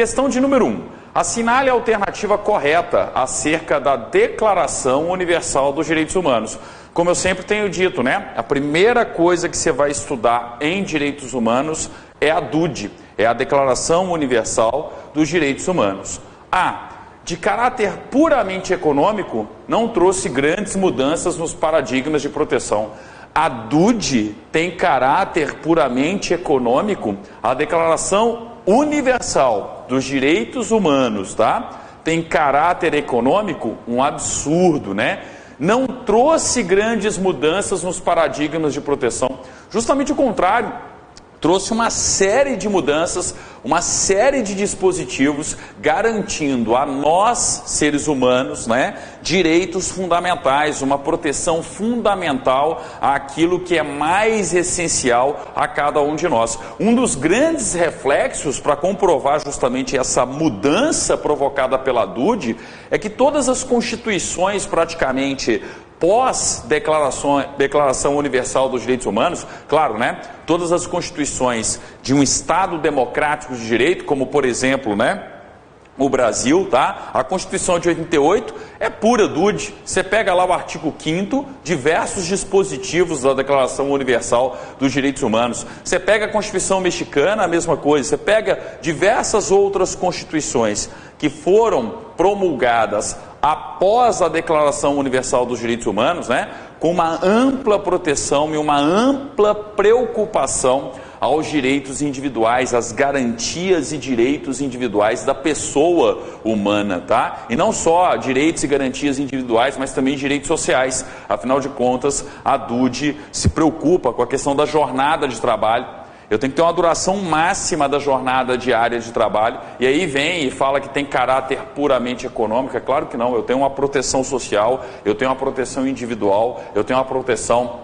questão de número 1. Assinale a alternativa correta acerca da Declaração Universal dos Direitos Humanos. Como eu sempre tenho dito, né? A primeira coisa que você vai estudar em direitos humanos é a DUD, é a Declaração Universal dos Direitos Humanos. De caráter puramente econômico, não trouxe grandes mudanças nos paradigmas de proteção. A DUD tem caráter puramente econômico, a Declaração Universal dos Direitos Humanos, tá? Tem caráter econômico, um absurdo, né? Não trouxe grandes mudanças nos paradigmas de proteção. Justamente o contrário, trouxe uma série de mudanças, uma série de dispositivos garantindo a nós, seres humanos, né, direitos fundamentais, uma proteção fundamental àquilo que é mais essencial a cada um de nós. Um dos grandes reflexos para comprovar justamente essa mudança provocada pela DUD é que todas as constituições praticamente pós-Declaração Universal dos Direitos Humanos, claro, né? Todas as constituições de um Estado democrático de direito, como por exemplo, né? O Brasil, tá? A Constituição de 88 é pura DUD. Você pega lá o artigo 5º, diversos dispositivos da Declaração Universal dos Direitos Humanos. Você pega a Constituição Mexicana, a mesma coisa. Você pega diversas outras constituições que foram promulgadas após a Declaração Universal dos Direitos Humanos, né? Com uma ampla proteção e uma ampla preocupação aos direitos individuais, às garantias e direitos individuais da pessoa humana, tá? E não só direitos e garantias individuais, mas também direitos sociais. Afinal de contas, a DUD se preocupa com a questão da jornada de trabalho. Eu tenho que ter uma duração máxima da jornada diária de trabalho, e aí vem e fala que tem caráter puramente econômico. É claro que não, eu tenho uma proteção social, eu tenho uma proteção individual, eu tenho uma proteção,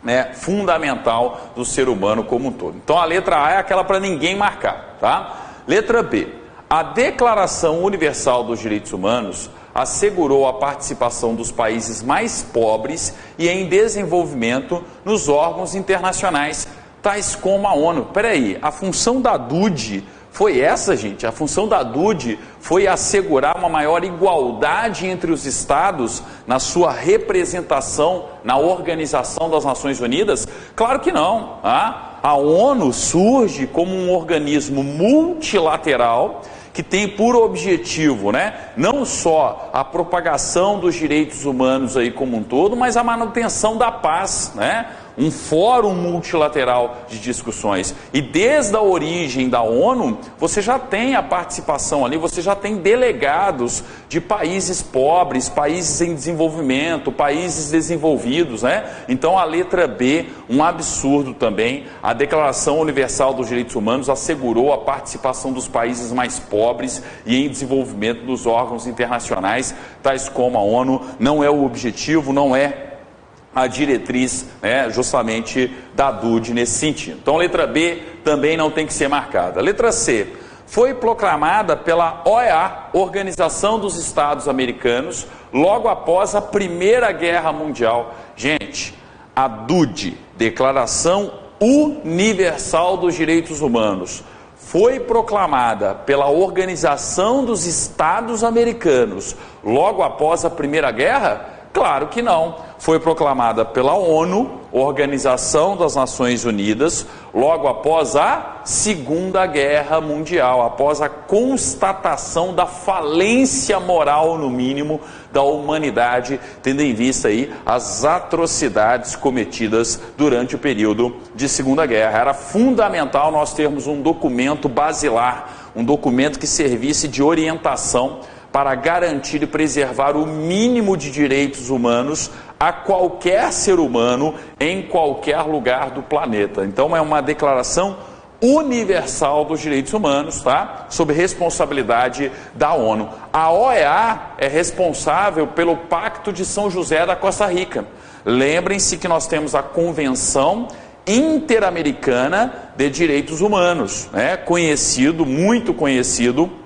né, fundamental do ser humano como um todo. Então a letra A é aquela para ninguém marcar, tá? Letra B. A Declaração Universal dos Direitos Humanos assegurou a participação dos países mais pobres e em desenvolvimento nos órgãos internacionais, tais como a ONU. Peraí, a função da DUD foi essa, gente? A função da DUD foi assegurar uma maior igualdade entre os estados na sua representação na Organização das Nações Unidas? Claro que não. A ONU surge como um organismo multilateral que tem por objetivo, né, não só a propagação dos direitos humanos aí como um todo, mas a manutenção da paz, né? Um fórum multilateral de discussões. E desde a origem da ONU, você já tem a participação ali, você já tem delegados de países pobres, países em desenvolvimento, países desenvolvidos, né? Então a letra B, um absurdo também. A Declaração Universal dos Direitos Humanos assegurou a participação dos países mais pobres e em desenvolvimento dos órgãos internacionais, tais como a ONU. Não é o objetivo, não é a diretriz, né, justamente da DUD nesse sentido. Então, letra B também não tem que ser marcada. Letra C. Foi proclamada pela OEA, Organização dos Estados Americanos, logo após a Primeira Guerra Mundial. Gente, a DUD, Declaração Universal dos Direitos Humanos, foi proclamada pela Organização dos Estados Americanos logo após a Primeira Guerra? Claro que não. Foi proclamada pela ONU, Organização das Nações Unidas, logo após a Segunda Guerra Mundial, após a constatação da falência moral, no mínimo, da humanidade, tendo em vista aí as atrocidades cometidas durante o período de Segunda Guerra. Era fundamental nós termos um documento basilar, um documento que servisse de orientação para garantir e preservar o mínimo de direitos humanos a qualquer ser humano em qualquer lugar do planeta. Então é uma declaração universal dos direitos humanos, tá? Sob responsabilidade da ONU. A OEA é responsável pelo Pacto de São José da Costa Rica. Lembrem-se que nós temos a Convenção Interamericana de Direitos Humanos, né? Muito conhecido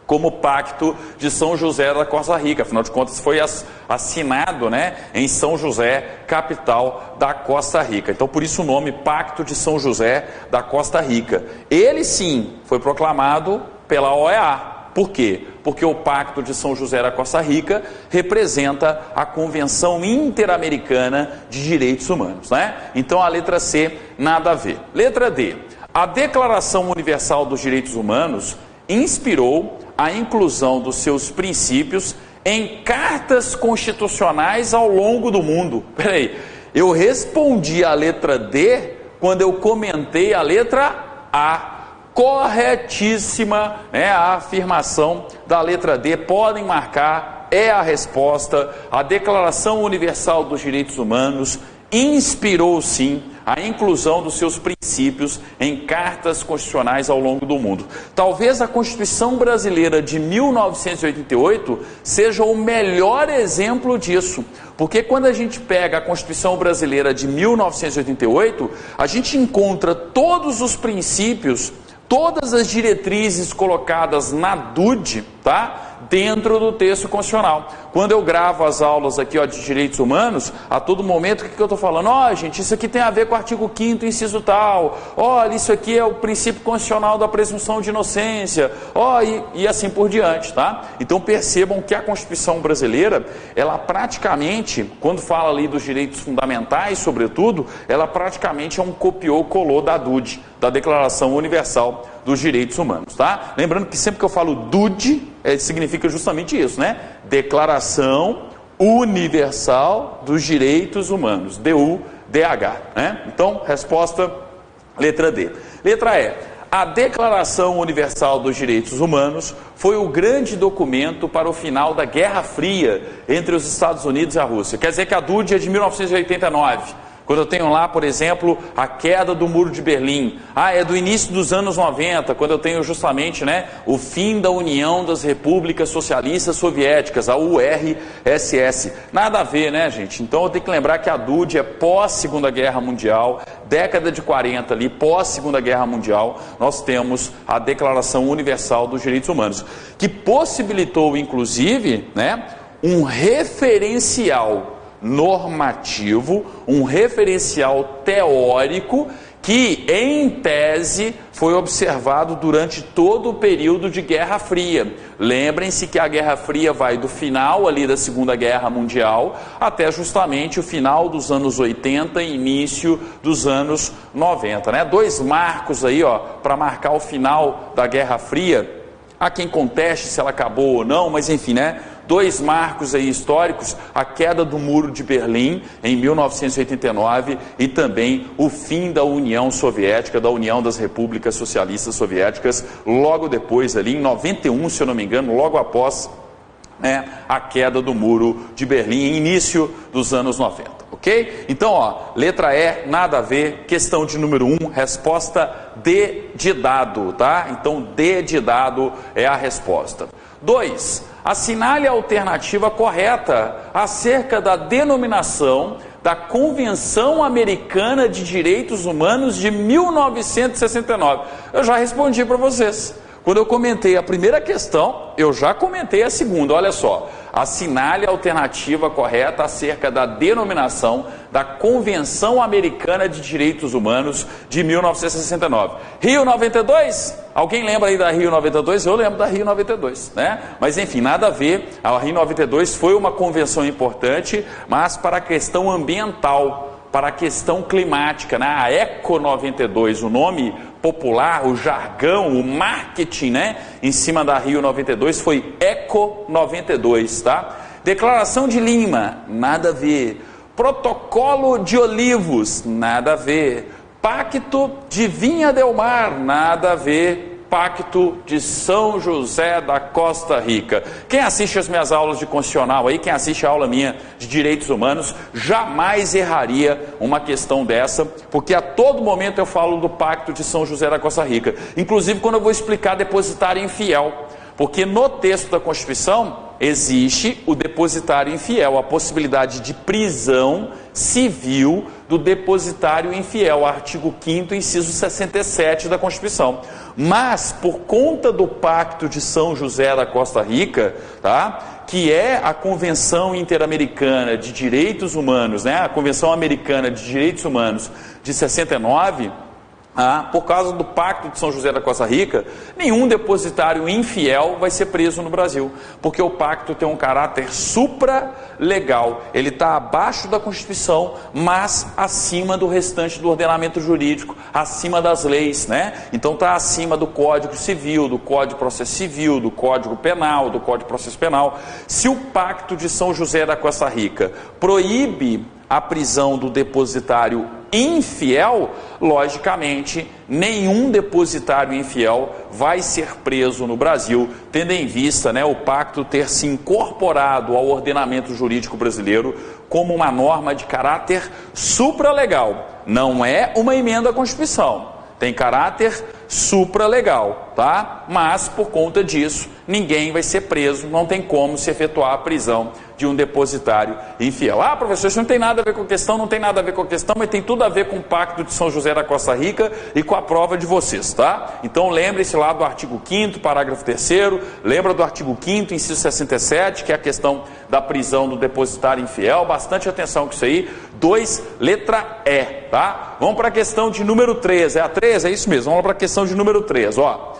como Pacto de São José da Costa Rica. Afinal de contas, foi assinado, né, em São José, capital da Costa Rica. Então, por isso o nome Pacto de São José da Costa Rica. Ele, sim, foi proclamado pela OEA. Por quê? Porque o Pacto de São José da Costa Rica representa a Convenção Interamericana de Direitos Humanos, né? Então a letra C, nada a ver. Letra D, a Declaração Universal dos Direitos Humanos inspirou a inclusão dos seus princípios em cartas constitucionais ao longo do mundo. Peraí, eu respondi a letra D quando eu comentei a letra A. Corretíssima, né? A afirmação da letra D, podem marcar, é a resposta. A Declaração Universal dos Direitos Humanos inspirou sim a inclusão dos seus princípios em cartas constitucionais ao longo do mundo. Talvez a Constituição Brasileira de 1988 seja o melhor exemplo disso, porque quando a gente pega a Constituição Brasileira de 1988, a gente encontra todos os princípios, todas as diretrizes colocadas na DUD, tá? Dentro do texto constitucional. Quando eu gravo as aulas aqui, ó, de direitos humanos, a todo momento, o que eu estou falando? Ó, gente, isso aqui tem a ver com o artigo 5º, inciso tal. Olha, isso aqui é o princípio constitucional da presunção de inocência. Ó, e assim por diante, tá? Então percebam que a Constituição brasileira, ela praticamente, quando fala ali dos direitos fundamentais, sobretudo, ela praticamente é um copiou-colou da DUD, da Declaração Universal dos Direitos Humanos, tá? Lembrando que sempre que eu falo DUD, significa justamente isso, né? Declaração Universal dos Direitos Humanos, DUDH, né? Então, resposta, letra D. Letra E, a Declaração Universal dos Direitos Humanos foi o grande documento para o final da Guerra Fria entre os Estados Unidos e a Rússia. Quer dizer que a DUD é de 1989. Quando eu tenho lá, por exemplo, a queda do Muro de Berlim. É do início dos anos 90, quando eu tenho justamente, né, o fim da União das Repúblicas Socialistas Soviéticas, a URSS. Nada a ver, né, gente? Então eu tenho que lembrar que a DUD é pós-Segunda Guerra Mundial, década de 40 ali, pós-Segunda Guerra Mundial, nós temos a Declaração Universal dos Direitos Humanos, que possibilitou, inclusive, né, um referencial normativo, um referencial teórico que, em tese, foi observado durante todo o período de Guerra Fria. Lembrem-se que a Guerra Fria vai do final ali da Segunda Guerra Mundial até justamente o final dos anos 80 e início dos anos 90, né? Dois marcos aí, ó, para marcar o final da Guerra Fria. Há quem conteste se ela acabou ou não, mas enfim, né? Dois marcos aí históricos, a queda do Muro de Berlim em 1989 e também o fim da União Soviética, da União das Repúblicas Socialistas Soviéticas, logo depois ali em 91, se eu não me engano, logo após, né, a queda do Muro de Berlim, início dos anos 90, ok? Então, ó, letra E, nada a ver, questão de número 1, resposta D de dado, tá? Então, D de dado é a resposta. 2. Assinale a alternativa correta acerca da denominação da Convenção Americana de Direitos Humanos de 1969. Eu já respondi para vocês. Quando eu comentei a primeira questão, eu já comentei a segunda. Olha só, assinale a alternativa correta acerca da denominação da Convenção Americana de Direitos Humanos de 1969. Rio 92? Alguém lembra aí da Rio 92? Eu lembro da Rio 92, né? Mas enfim, nada a ver. A Rio 92 foi uma convenção importante, mas para a questão ambiental, para a questão climática, né? A Eco 92, o nome popular, o jargão, o marketing, né, em cima da Rio 92 foi Eco 92, tá? Declaração de Lima, nada a ver. Protocolo de Olivos, nada a ver. Pacto de Vinha del Mar, nada a ver. Pacto de São José da Costa Rica. Quem assiste as minhas aulas de constitucional aí, quem assiste a aula minha de direitos humanos, jamais erraria uma questão dessa, porque a todo momento eu falo do Pacto de São José da Costa Rica, inclusive quando eu vou explicar depositário infiel, porque no texto da Constituição existe o depositário infiel, a possibilidade de prisão civil do depositário infiel, artigo 5º, inciso 67 da Constituição. Mas, por conta do Pacto de São José da Costa Rica, tá, que é a Convenção Interamericana de Direitos Humanos, né, a Convenção Americana de Direitos Humanos de 69, por causa do Pacto de São José da Costa Rica, nenhum depositário infiel vai ser preso no Brasil, porque o pacto tem um caráter supralegal. Ele está abaixo da Constituição, mas acima do restante do ordenamento jurídico, acima das leis, né? Então está acima do Código Civil, do Código de Processo Civil, do Código Penal, do Código de Processo Penal. Se o Pacto de São José da Costa Rica proíbe a prisão do depositário infiel, logicamente, nenhum depositário infiel vai ser preso no Brasil, tendo em vista, né, o pacto ter se incorporado ao ordenamento jurídico brasileiro como uma norma de caráter supralegal. Não é uma emenda à Constituição, tem caráter supralegal, tá? Mas, por conta disso, ninguém vai ser preso, não tem como se efetuar a prisão de um depositário infiel. Professor, isso não tem nada a ver com a questão, não tem nada a ver com a questão, mas tem tudo a ver com o Pacto de São José da Costa Rica e com a prova de vocês, tá? Então lembre-se lá do artigo 5º, parágrafo 3º, lembra do artigo 5º, inciso 67, que é a questão da prisão do depositário infiel, bastante atenção com isso aí. 2, letra E, tá? Vamos para a questão de número 3, é a 3? É isso mesmo, vamos para a questão de número 3, ó.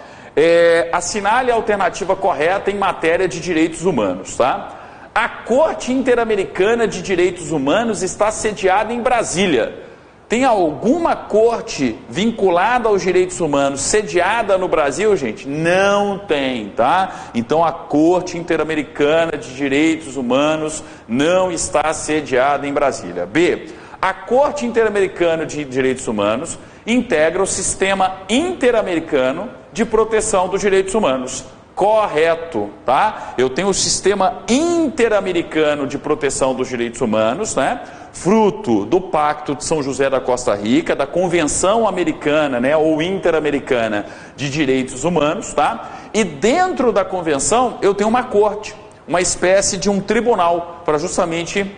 Assinale a alternativa correta em matéria de direitos humanos, tá? A Corte Interamericana de Direitos Humanos está sediada em Brasília. Tem alguma corte vinculada aos direitos humanos sediada no Brasil, gente? Não tem, tá? Então a Corte Interamericana de Direitos Humanos não está sediada em Brasília. B. A Corte Interamericana de Direitos Humanos integra o Sistema Interamericano de Proteção dos Direitos Humanos. Correto, tá? Eu tenho o Sistema Interamericano de Proteção dos Direitos Humanos, né? Fruto do Pacto de São José da Costa Rica, da Convenção Americana, né, ou Interamericana de Direitos Humanos, tá? E dentro da convenção eu tenho uma corte, uma espécie de um tribunal, para justamente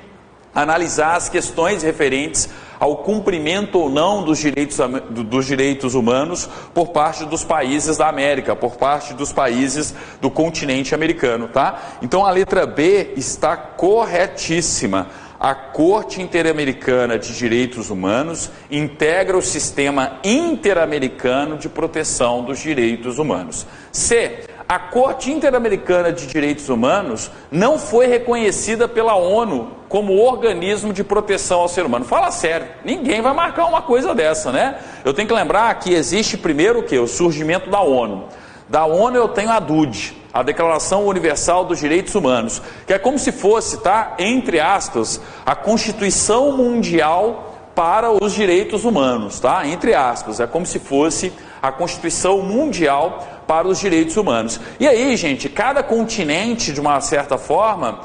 analisar as questões referentes ao cumprimento ou não dos direitos humanos por parte dos países da América, por parte dos países do continente americano, tá? Então a letra B está corretíssima. A Corte Interamericana de Direitos Humanos integra o Sistema Interamericano de Proteção dos Direitos Humanos. C. A Corte Interamericana de Direitos Humanos não foi reconhecida pela ONU como organismo de proteção ao ser humano. Fala sério, ninguém vai marcar uma coisa dessa, né? Eu tenho que lembrar que existe primeiro o quê? O surgimento da ONU. Da ONU eu tenho a DUD, a Declaração Universal dos Direitos Humanos, que é como se fosse, tá, entre aspas, a Constituição Mundial para os Direitos Humanos, tá? Entre aspas, é como se fosse a Constituição Mundial para os Direitos Humanos. E aí, gente, cada continente, de uma certa forma,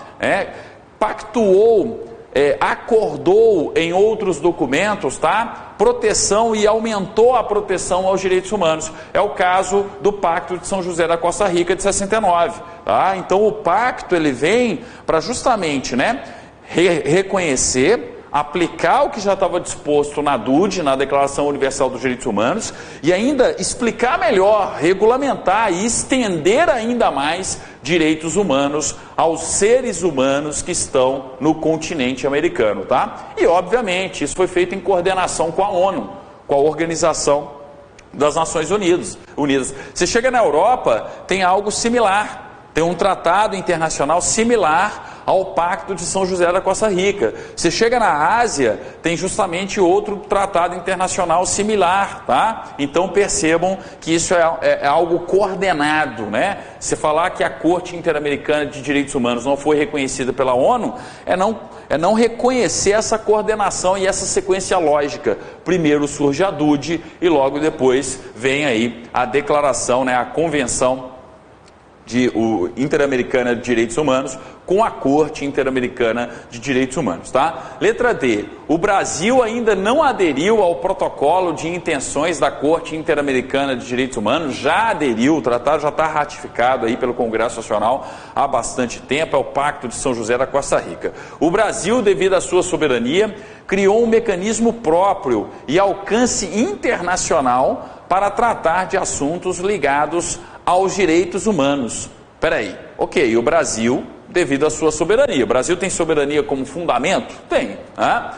pactuou, acordou em outros documentos, tá, proteção e aumentou a proteção aos direitos humanos. É o caso do Pacto de São José da Costa Rica de 69, tá? Então o pacto ele vem para justamente, né, reconhecer, aplicar o que já estava disposto na DUD, na Declaração Universal dos Direitos Humanos, e ainda explicar melhor, regulamentar e estender ainda mais direitos humanos aos seres humanos que estão no continente americano, tá? E obviamente isso foi feito em coordenação com a ONU, com a Organização das Nações Unidas. Você chega na Europa, tem algo similar, tem um tratado internacional similar ao Pacto de São José da Costa Rica. Você chega na Ásia, tem justamente outro tratado internacional similar, tá? Então percebam que isso é algo coordenado, né? Se falar que a Corte Interamericana de Direitos Humanos não foi reconhecida pela ONU, é não reconhecer essa coordenação e essa sequência lógica. Primeiro surge a DUD e logo depois vem aí a declaração, né, a Convenção Interamericana de Direitos Humanos com a Corte Interamericana de Direitos Humanos, tá? Letra D. O Brasil ainda não aderiu ao protocolo de intenções da Corte Interamericana de Direitos Humanos, já aderiu, o tratado já está ratificado aí pelo Congresso Nacional há bastante tempo, é o Pacto de São José da Costa Rica. O Brasil, devido à sua soberania, criou um mecanismo próprio e alcance internacional para tratar de assuntos ligados aos direitos humanos. Peraí, ok, o Brasil, devido à sua soberania, o Brasil tem soberania como fundamento? Tem, né?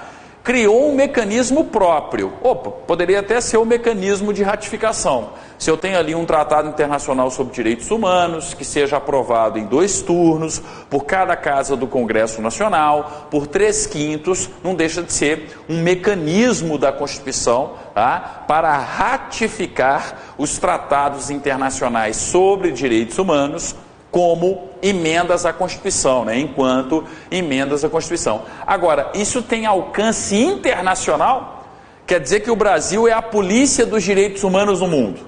criou um mecanismo próprio. Opa, poderia até ser um mecanismo de ratificação. Se eu tenho ali um tratado internacional sobre direitos humanos, que seja aprovado em 2 turnos, por cada casa do Congresso Nacional, por 3/5, não deixa de ser um mecanismo da Constituição, tá, para ratificar os tratados internacionais sobre direitos humanos, como emendas à Constituição, né? Enquanto emendas à Constituição. Agora, isso tem alcance internacional? Quer dizer que o Brasil é a polícia dos direitos humanos no mundo.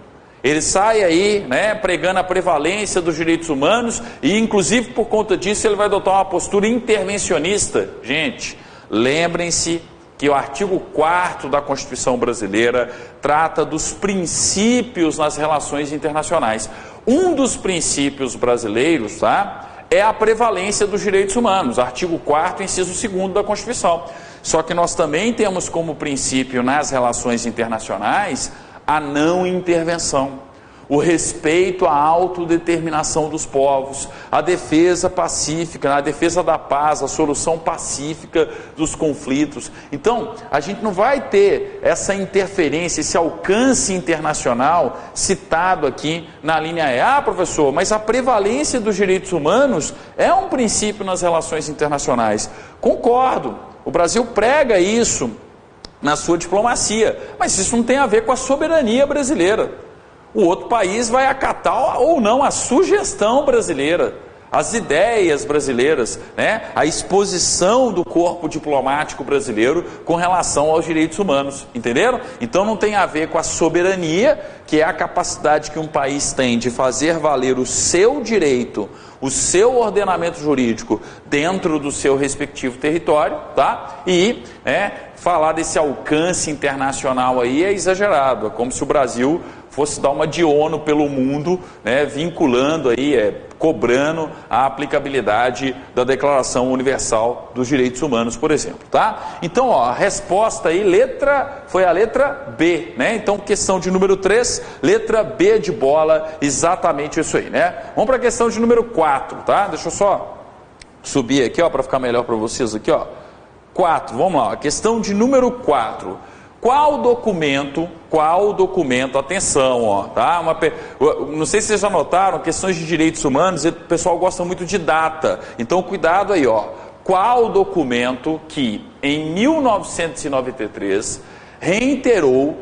Ele sai aí, né, pregando a prevalência dos direitos humanos e, inclusive, por conta disso, ele vai adotar uma postura intervencionista. Gente, lembrem-se que o artigo 4º da Constituição brasileira trata dos princípios nas relações internacionais. Um dos princípios brasileiros, tá, é a prevalência dos direitos humanos, artigo 4º, inciso 2º da Constituição. Só que nós também temos como princípio nas relações internacionais a não intervenção, o respeito à autodeterminação dos povos, a defesa pacífica, a defesa da paz, a solução pacífica dos conflitos. Então, a gente não vai ter essa interferência, esse alcance internacional citado aqui na linha E. Ah, professor, mas a prevalência dos direitos humanos é um princípio nas relações internacionais. Concordo, o Brasil prega isso na sua diplomacia, mas isso não tem a ver com a soberania brasileira. O outro país vai acatar ou não a sugestão brasileira, as ideias brasileiras, né? A exposição do corpo diplomático brasileiro com relação aos direitos humanos, entenderam? Então não tem a ver com a soberania, que é a capacidade que um país tem de fazer valer o seu direito, o seu ordenamento jurídico dentro do seu respectivo território, tá? E falar desse alcance internacional aí é exagerado, é como se o Brasil fosse dar uma de ONU pelo mundo, né, vinculando aí, cobrando a aplicabilidade da Declaração Universal dos Direitos Humanos, por exemplo, tá? Então, ó, a resposta aí, foi a letra B, né? Então, questão de número 3, letra B de bola, exatamente isso aí, né? Vamos para a questão de número 4, tá? Deixa eu só subir aqui, ó, para ficar melhor para vocês aqui, ó. 4, vamos lá, a questão de número 4. Qual documento, atenção, ó, tá? Não sei se vocês já notaram, questões de direitos humanos, o pessoal gosta muito de data, então cuidado aí, ó. Qual documento que em 1993 reiterou,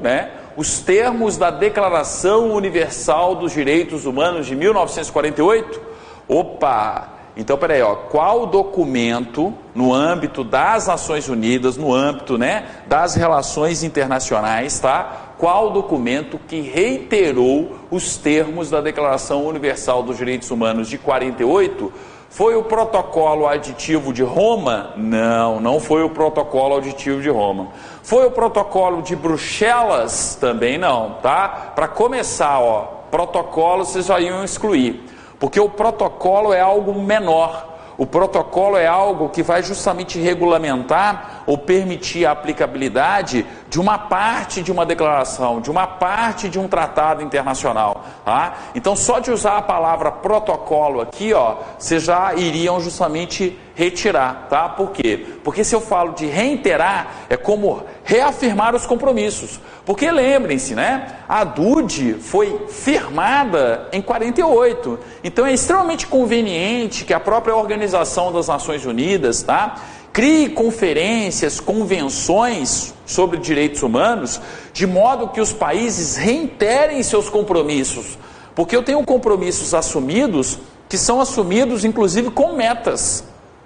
né, os termos da Declaração Universal dos Direitos Humanos de 1948? Opa! Então, peraí, ó, qual documento no âmbito das Nações Unidas, no âmbito, né, das relações internacionais, tá? Qual documento que reiterou os termos da Declaração Universal dos Direitos Humanos de 48? Foi o Protocolo Aditivo de Roma? Não, não foi o Protocolo Aditivo de Roma. Foi o Protocolo de Bruxelas? Também não, tá? Para começar, ó, protocolo vocês já iam excluir. Porque o protocolo é algo menor, o protocolo é algo que vai justamente regulamentar ou permitir a aplicabilidade de uma parte de uma declaração, de uma parte de um tratado internacional, tá? Então só de usar a palavra protocolo aqui, ó, vocês já iriam justamente retirar, tá? Por quê? Porque se eu falo de reiterar, é como reafirmar os compromissos. Porque lembrem-se, né? A DUD foi firmada em 48. Então é extremamente conveniente que a própria Organização das Nações Unidas, tá, crie conferências, convenções sobre direitos humanos, de modo que os países reiterem seus compromissos. Porque eu tenho compromissos assumidos, que são assumidos inclusive com metas,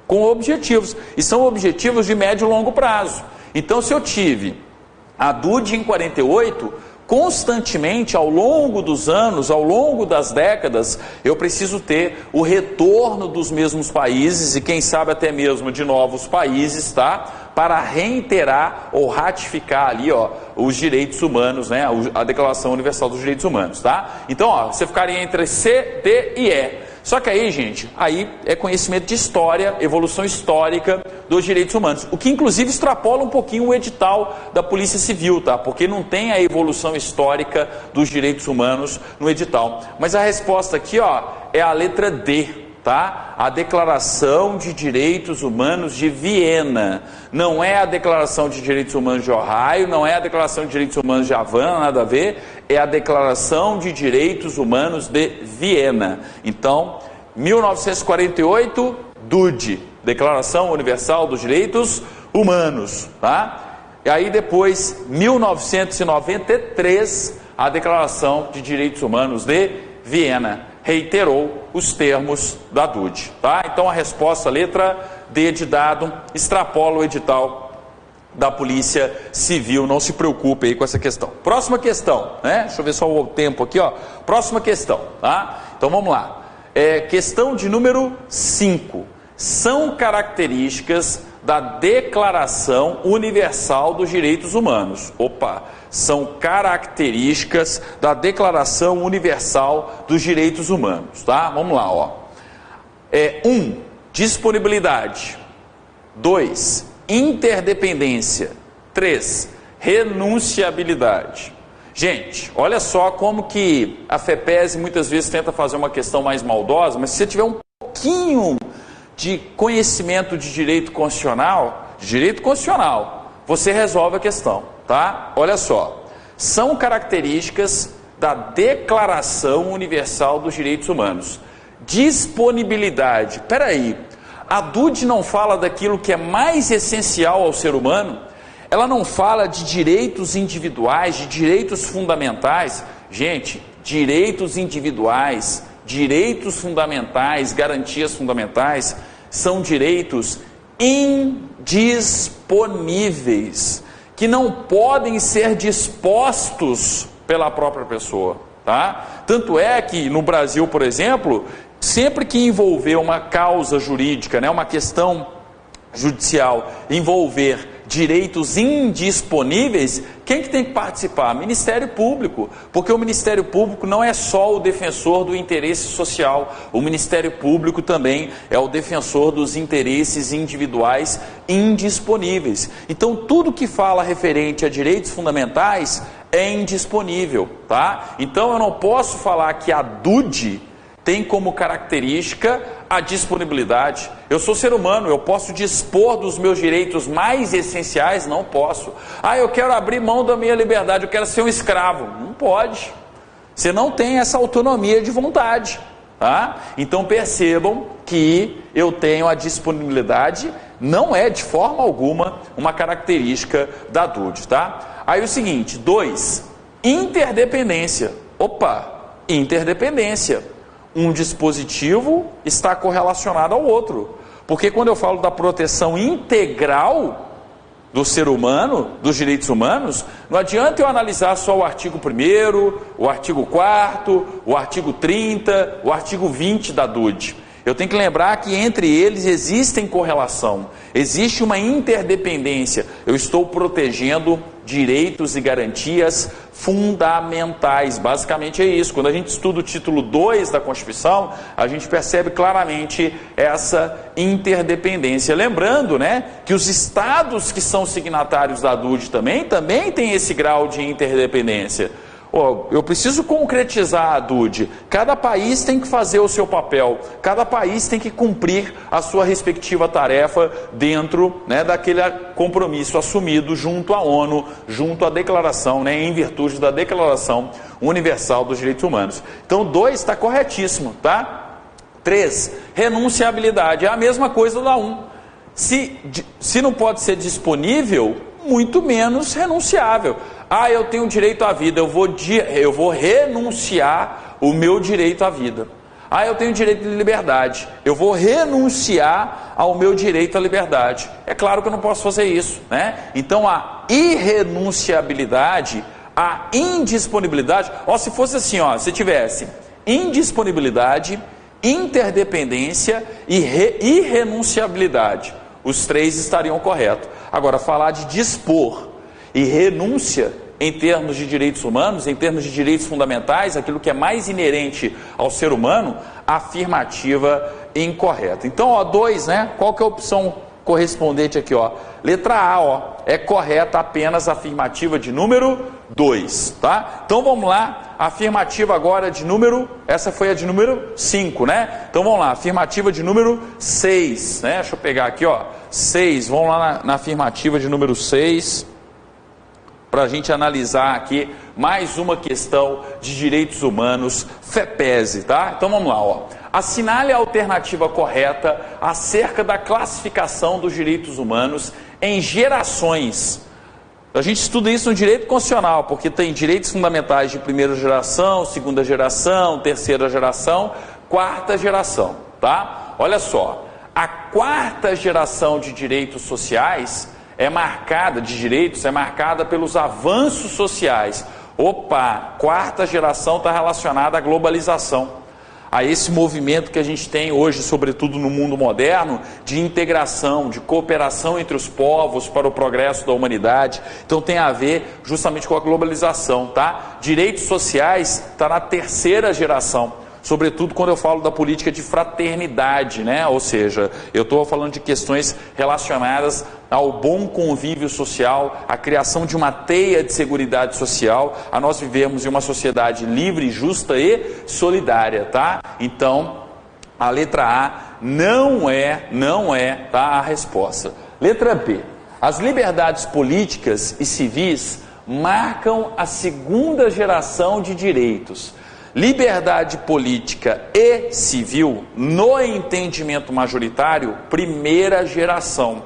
com objetivos, e são objetivos de médio e longo prazo. Então, se eu tive a DUD em 48, constantemente, ao longo dos anos, ao longo das décadas, eu preciso ter o retorno dos mesmos países, e quem sabe até mesmo de novos países, tá? Para reiterar ou ratificar ali, ó, os direitos humanos, né? A Declaração Universal dos Direitos Humanos, tá? Então, ó, você ficaria entre C, D e E. Só que aí, gente, aí é conhecimento de história, evolução histórica dos direitos humanos, o que inclusive extrapola um pouquinho o edital da Polícia Civil, tá? Porque não tem a evolução histórica dos direitos humanos no edital. Mas a resposta aqui, ó, é a letra D, tá? A Declaração de Direitos Humanos de Viena. Não é a Declaração de Direitos Humanos de Ohio, não é a Declaração de Direitos Humanos de Havana, nada a ver, é a Declaração de Direitos Humanos de Viena. Então, 1948, DUD, Declaração Universal dos Direitos Humanos, tá? E aí depois, 1993, a Declaração de Direitos Humanos de Viena reiterou os termos da DUD, tá? Então a resposta, letra D de dado, extrapola o edital da Polícia Civil, não se preocupe aí com essa questão. Próxima questão, né? Deixa eu ver só o tempo aqui, ó. Próxima questão, tá? Então vamos lá. Questão de número 5. São características da Declaração Universal dos Direitos Humanos. Opa! São características da Declaração Universal dos Direitos Humanos, tá? Vamos lá, ó. 1. Disponibilidade. 2. Interdependência. 3. Renunciabilidade. Gente, olha só como que a FEPESE muitas vezes tenta fazer uma questão mais maldosa, mas se você tiver um pouquinho de conhecimento de direito constitucional, você resolve a questão, tá? Olha só, são características da Declaração Universal dos Direitos Humanos. Disponibilidade, peraí, a DUD não fala daquilo que é mais essencial ao ser humano? Ela não fala de direitos individuais, de direitos fundamentais? Gente, direitos individuais, direitos fundamentais, garantias fundamentais, são direitos indisponíveis, que não podem ser dispostos pela própria pessoa, tá? Tanto é que no Brasil, por exemplo, sempre que envolver uma causa jurídica, né, uma questão judicial, envolver direitos indisponíveis, quem que tem que participar? Ministério Público, porque o Ministério Público não é só o defensor do interesse social, o Ministério Público também é o defensor dos interesses individuais indisponíveis. Então tudo que fala referente a direitos fundamentais é indisponível, tá? Então eu não posso falar que a DUD tem como característica a disponibilidade. Eu sou ser humano, eu posso dispor dos meus direitos mais essenciais? Não posso. Eu quero abrir mão da minha liberdade, eu quero ser um escravo. Não pode. Você não tem essa autonomia de vontade, tá? Então percebam que eu tenho a disponibilidade, não é de forma alguma uma característica da DUD, tá? Aí o seguinte, 2, interdependência. Opa, interdependência. Um dispositivo está correlacionado ao outro. Porque quando eu falo da proteção integral do ser humano, dos direitos humanos, não adianta eu analisar só o artigo 1º, o artigo 4º, o artigo 30, o artigo 20 da DUD. Eu tenho que lembrar que entre eles existem correlação, existe uma interdependência. Eu estou protegendo direitos e garantias fundamentais, basicamente é isso. Quando a gente estuda o título 2 da Constituição, a gente percebe claramente essa interdependência. Lembrando, né, que os estados que são signatários da DUD também têm esse grau de interdependência. Eu preciso concretizar a DUD. Cada país tem que fazer o seu papel, cada país tem que cumprir a sua respectiva tarefa dentro, né, daquele compromisso assumido junto à ONU, junto à declaração, né, em virtude da Declaração Universal dos Direitos Humanos. Então 2 está corretíssimo, tá? 3, renunciabilidade, é a mesma coisa da 1. Se não pode ser disponível, muito menos renunciável. Eu tenho direito à vida, eu vou renunciar o meu direito à vida. Eu tenho direito de liberdade, eu vou renunciar ao meu direito à liberdade. É claro que eu não posso fazer isso, né? Então a irrenunciabilidade, a indisponibilidade, se fosse assim, se tivesse indisponibilidade, interdependência e irrenunciabilidade, os 3 estariam corretos. Agora, falar de dispor e renúncia em termos de direitos humanos, em termos de direitos fundamentais, aquilo que é mais inerente ao ser humano, afirmativa incorreta. Então, 2, né? Qual que é a opção correspondente aqui, ó. Letra A, ó, é correta apenas a afirmativa de número 2, tá? Então vamos lá, a afirmativa agora de número, essa foi a de número 5, né? Então vamos lá, afirmativa de número 6, né? Deixa eu pegar aqui, ó, 6, vamos lá na afirmativa de número 6, para a gente analisar aqui mais uma questão de direitos humanos, FEPESE, tá? Então vamos lá, ó. Assinale a alternativa correta acerca da classificação dos direitos humanos em gerações. A gente estuda isso no direito constitucional, porque tem direitos fundamentais de primeira geração, segunda geração, terceira geração, quarta geração, tá? Olha só, a quarta geração de direitos sociais é marcada pelos avanços sociais. Opa, quarta geração está relacionada à globalização, a esse movimento que a gente tem hoje, sobretudo no mundo moderno, de integração, de cooperação entre os povos para o progresso da humanidade. Então tem a ver justamente com a globalização, tá? Direitos sociais está na terceira geração, sobretudo quando eu falo da política de fraternidade, né? Ou seja, eu estou falando de questões relacionadas ao bom convívio social, à criação de uma teia de seguridade social, a nós vivemos em uma sociedade livre, justa e solidária, tá? Então, a letra A não é, tá, a resposta. Letra B, as liberdades políticas e civis marcam a segunda geração de direitos. Liberdade política e civil, no entendimento majoritário, primeira geração,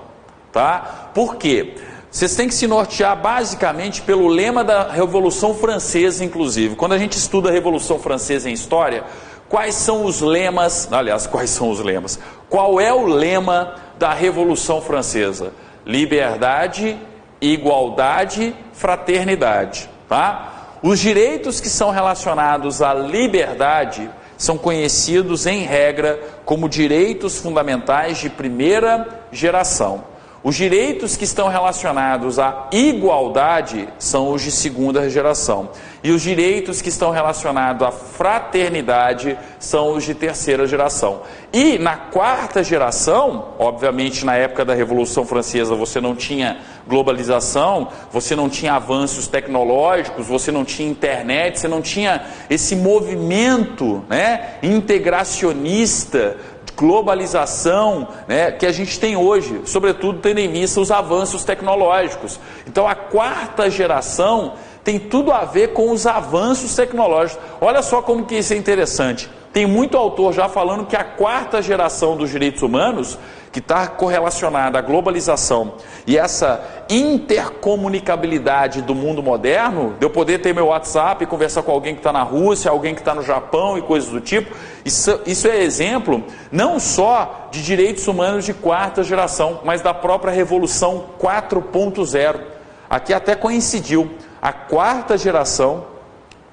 tá? Por quê? Vocês têm que se nortear basicamente pelo lema da Revolução Francesa, inclusive. Quando a gente estuda a Revolução Francesa em história, quais são os lemas? Aliás, quais são os lemas? Qual é o lema da Revolução Francesa? Liberdade, igualdade, fraternidade, tá? Os direitos que são relacionados à liberdade são conhecidos, em regra, como direitos fundamentais de primeira geração. Os direitos que estão relacionados à igualdade são os de segunda geração. E os direitos que estão relacionados à fraternidade são os de terceira geração. E na quarta geração, obviamente na época da Revolução Francesa você não tinha globalização, você não tinha avanços tecnológicos, você não tinha internet, você não tinha esse movimento, né, integracionista, globalização, né, que a gente tem hoje, sobretudo tendo em vista os avanços tecnológicos. Então a quarta geração tem tudo a ver com os avanços tecnológicos. Olha só como que isso é interessante. Tem muito autor já falando que a quarta geração dos direitos humanos, que está correlacionada à globalização e essa intercomunicabilidade do mundo moderno, de eu poder ter meu WhatsApp e conversar com alguém que está na Rússia, alguém que está no Japão e coisas do tipo, isso é exemplo não só de direitos humanos de quarta geração, mas da própria Revolução 4.0. Aqui até coincidiu, a quarta geração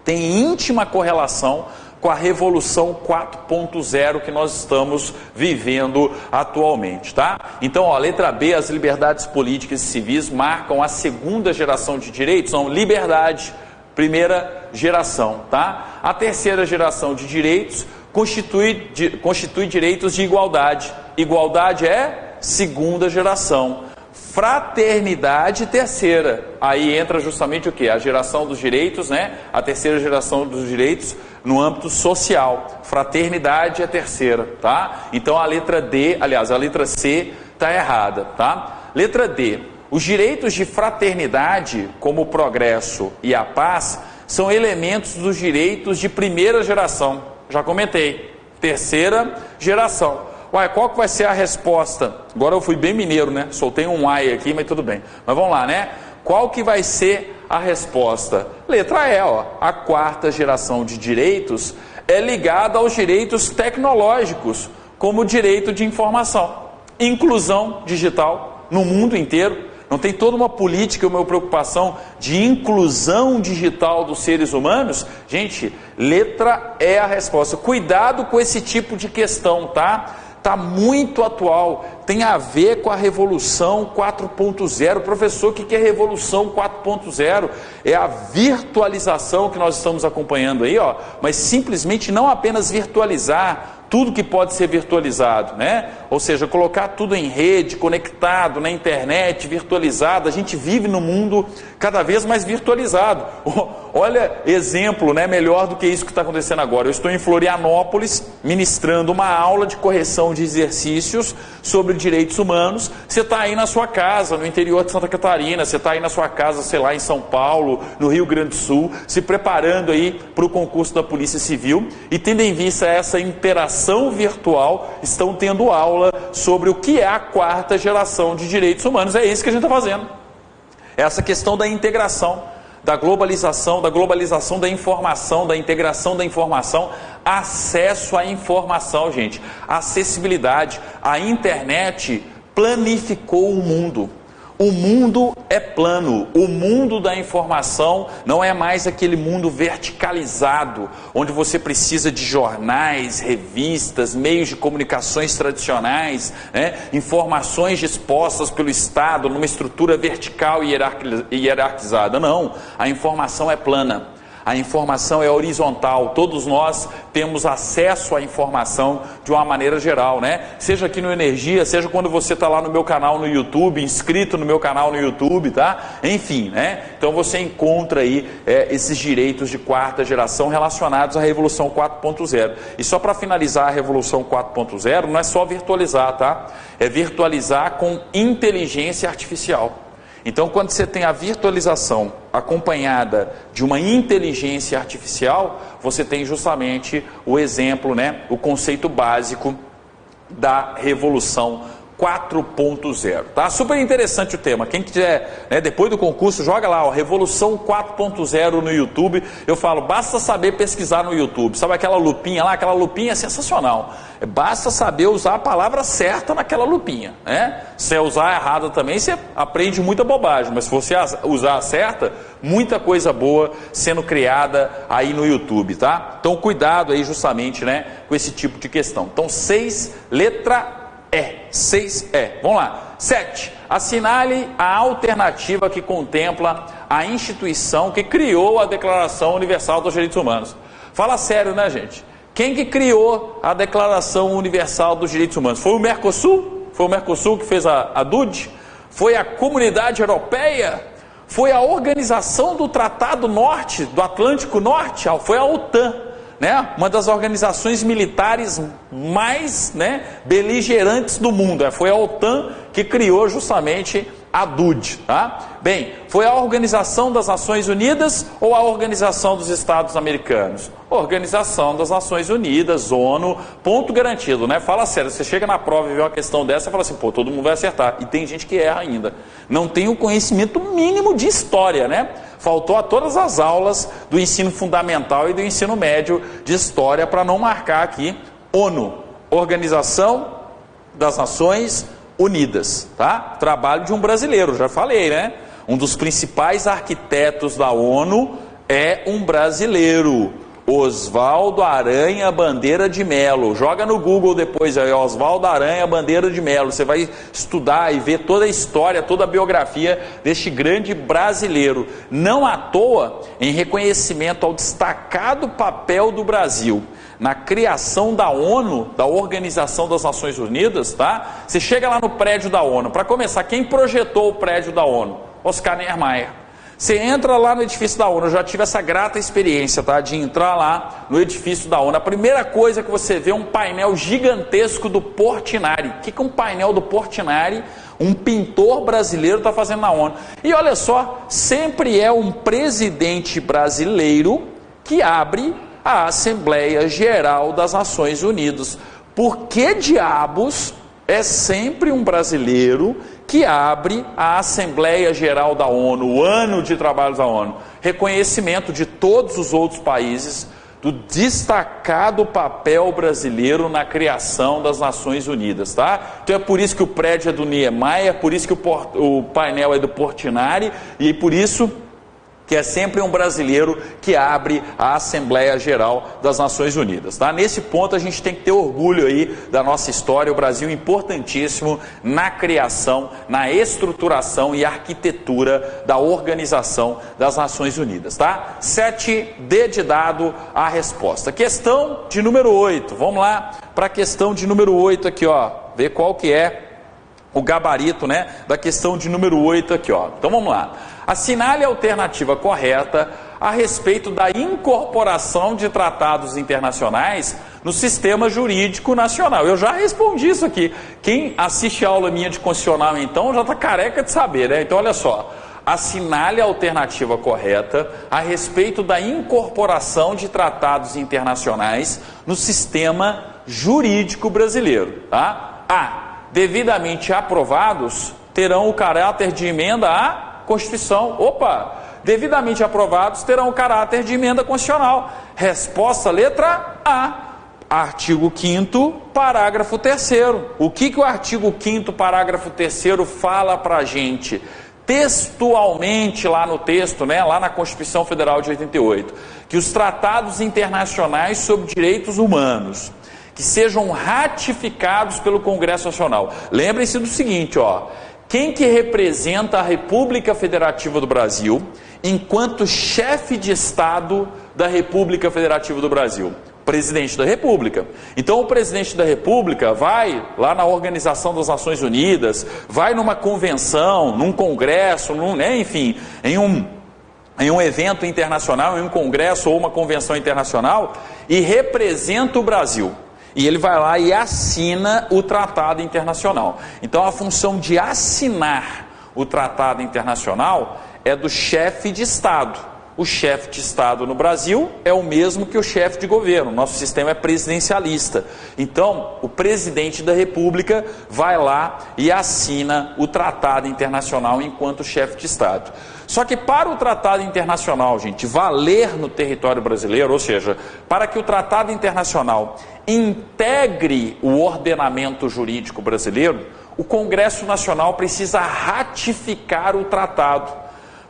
tem íntima correlação com a Revolução 4.0 que nós estamos vivendo atualmente, tá? Então, ó, letra B, as liberdades políticas e civis marcam a segunda geração de direitos, não, liberdade, primeira geração, tá? A terceira geração de direitos constitui direitos de igualdade. Igualdade é segunda geração. Fraternidade, terceira. Aí entra justamente o que? A geração dos direitos, né? A terceira geração dos direitos no âmbito social. Fraternidade é a terceira, tá? Então a letra D, aliás, a letra C está errada, tá? Letra D. Os direitos de fraternidade, como o progresso e a paz, são elementos dos direitos de primeira geração. Já comentei. Terceira geração. Uai, qual que vai ser a resposta? Agora eu fui bem mineiro, né? Soltei um ai aqui, mas tudo bem. Mas vamos lá, né? Qual que vai ser a resposta? Letra E, ó. A quarta geração de direitos é ligada aos direitos tecnológicos, como o direito de informação, inclusão digital no mundo inteiro. Não tem toda uma política, uma preocupação de inclusão digital dos seres humanos? Gente, letra E a resposta. Cuidado com esse tipo de questão, tá? Está muito atual, tem a ver com a Revolução 4.0. Professor, o que é Revolução 4.0? É a virtualização que nós estamos acompanhando aí, ó, mas simplesmente não apenas virtualizar, tudo que pode ser virtualizado, né? Ou seja, colocar tudo em rede, conectado na internet, virtualizado. A gente vive num mundo cada vez mais virtualizado. Olha, exemplo, né, melhor do que isso que está acontecendo agora. Eu estou em Florianópolis, ministrando uma aula de correção de exercícios sobre direitos humanos. Você está aí na sua casa, no interior de Santa Catarina, você está aí na sua casa, sei lá, em São Paulo, no Rio Grande do Sul, se preparando aí para o concurso da Polícia Civil, e tendo em vista essa interação virtual, estão tendo aula sobre o que é a 4ª geração de direitos humanos. É isso que a gente está fazendo. Essa questão da integração, da globalização da informação, da integração da informação, acesso à informação, gente, acessibilidade. A internet planificou o mundo. O mundo é plano, o mundo da informação não é mais aquele mundo verticalizado, onde você precisa de jornais, revistas, meios de comunicações tradicionais, né? Informações dispostas pelo Estado numa estrutura vertical e hierarquizada. Não, a informação é plana. A informação é horizontal, todos nós temos acesso à informação de uma maneira geral, né? Seja aqui no Energia, seja quando você está lá no meu canal no YouTube, inscrito no meu canal no YouTube, tá? Enfim, né? Então você encontra aí esses direitos de 4ª geração relacionados à Revolução 4.0. E só para finalizar a Revolução 4.0, não é só virtualizar, tá? É virtualizar com inteligência artificial. Então, quando você tem a virtualização acompanhada de uma inteligência artificial, você tem justamente o exemplo, né, o conceito básico da Revolução 4.0, tá? Super interessante o tema. Quem quiser, né, depois do concurso, joga lá, ó, Revolução 4.0 no YouTube. Eu falo, basta saber pesquisar no YouTube. Sabe aquela lupinha lá? Aquela lupinha é sensacional. Basta saber usar a palavra certa naquela lupinha, né? Se usar errada também, você aprende muita bobagem. Mas se você usar a certa, muita coisa boa sendo criada aí no YouTube, tá? Então, cuidado aí justamente, né, com esse tipo de questão. Então, 6, letra E. 6E. Vamos lá. 7. Assinale a alternativa que contempla a instituição que criou a Declaração Universal dos Direitos Humanos. Fala sério, né, gente? Quem que criou a Declaração Universal dos Direitos Humanos? Foi o Mercosul? Foi o Mercosul que fez a DUD? Foi a Comunidade Europeia? Foi a Organização do Tratado Norte, do Atlântico Norte? Foi a OTAN, né? Uma das organizações militares mais, né, beligerantes do mundo. Foi a OTAN que criou justamente a DUD, tá? Bem, foi a Organização das Nações Unidas ou a Organização dos Estados Americanos? Organização das Nações Unidas, ONU, ponto garantido, né? Fala sério, você chega na prova e vê uma questão dessa e fala assim, pô, todo mundo vai acertar. E tem gente que erra ainda. Não tem o conhecimento mínimo de história, né? Faltou a todas as aulas do ensino fundamental e do ensino médio de história para não marcar aqui ONU, Organização das Nações Unidas, tá? Trabalho de um brasileiro, já falei, né? Um dos principais arquitetos da ONU é um brasileiro, Oswaldo Aranha Bandeira de Mello. Joga no Google depois aí, Oswaldo Aranha Bandeira de Mello. Você vai estudar e ver toda a história, toda a biografia deste grande brasileiro. Não à toa, em reconhecimento ao destacado papel do Brasil na criação da ONU, da Organização das Nações Unidas, tá? Você chega lá no prédio da ONU. Para começar, quem projetou o prédio da ONU? Oscar Niemeyer. Você entra lá no edifício da ONU, eu já tive essa grata experiência, tá? De entrar lá no edifício da ONU. A primeira coisa que você vê é um painel gigantesco do Portinari. O que é um painel do Portinari? Um pintor brasileiro está fazendo na ONU. E olha só, sempre é um presidente brasileiro que abre a Assembleia Geral das Nações Unidas. Por que diabos é sempre um brasileiro que abre a Assembleia Geral da ONU, o ano de trabalho da ONU? Reconhecimento de todos os outros países do destacado papel brasileiro na criação das Nações Unidas, tá? Então é por isso que o prédio é do Niemeyer, é por isso que o painel é do Portinari, e por isso que é sempre um brasileiro que abre a Assembleia Geral das Nações Unidas, tá? Nesse ponto a gente tem que ter orgulho aí da nossa história. O Brasil é importantíssimo na criação, na estruturação e arquitetura da Organização das Nações Unidas, tá? 7, D de dado a resposta. Questão de número 8, vamos lá. para a questão de número 8 aqui, ó, ver qual que é o gabarito, né, da questão de número 8 aqui, ó. Então vamos lá. Assinale a alternativa correta a respeito da incorporação de tratados internacionais no sistema jurídico nacional. Eu já respondi isso aqui. Quem assiste a aula minha de constitucional, então, já está careca de saber, né? Então, olha só. Assinale a alternativa correta a respeito da incorporação de tratados internacionais no sistema jurídico brasileiro, tá? A. Devidamente aprovados, terão o caráter de emenda à Constituição. Opa! Devidamente aprovados, terão o caráter de emenda constitucional. Resposta letra A. Artigo 5º, parágrafo 3º. O que o artigo 5º, parágrafo 3º fala para a gente? Textualmente lá no texto, né, lá na Constituição Federal de 88, que os tratados internacionais sobre direitos humanos que sejam ratificados pelo Congresso Nacional. Lembrem-se do seguinte, ó, quem que representa a República Federativa do Brasil enquanto chefe de Estado da República Federativa do Brasil? Presidente da República. Então o presidente da República vai lá na Organização das Nações Unidas, vai numa convenção, num congresso, enfim, em um evento internacional, em um congresso ou uma convenção internacional e representa o Brasil. E ele vai lá e assina o tratado internacional. Então a função de assinar o tratado internacional é do chefe de Estado. O chefe de Estado no Brasil é o mesmo que o chefe de governo. Nosso sistema é presidencialista. Então, o presidente da República vai lá e assina o tratado internacional enquanto chefe de Estado. Só que para o tratado internacional, gente, valer no território brasileiro, ou seja, para que o tratado internacional integre o ordenamento jurídico brasileiro, o Congresso Nacional precisa ratificar o tratado,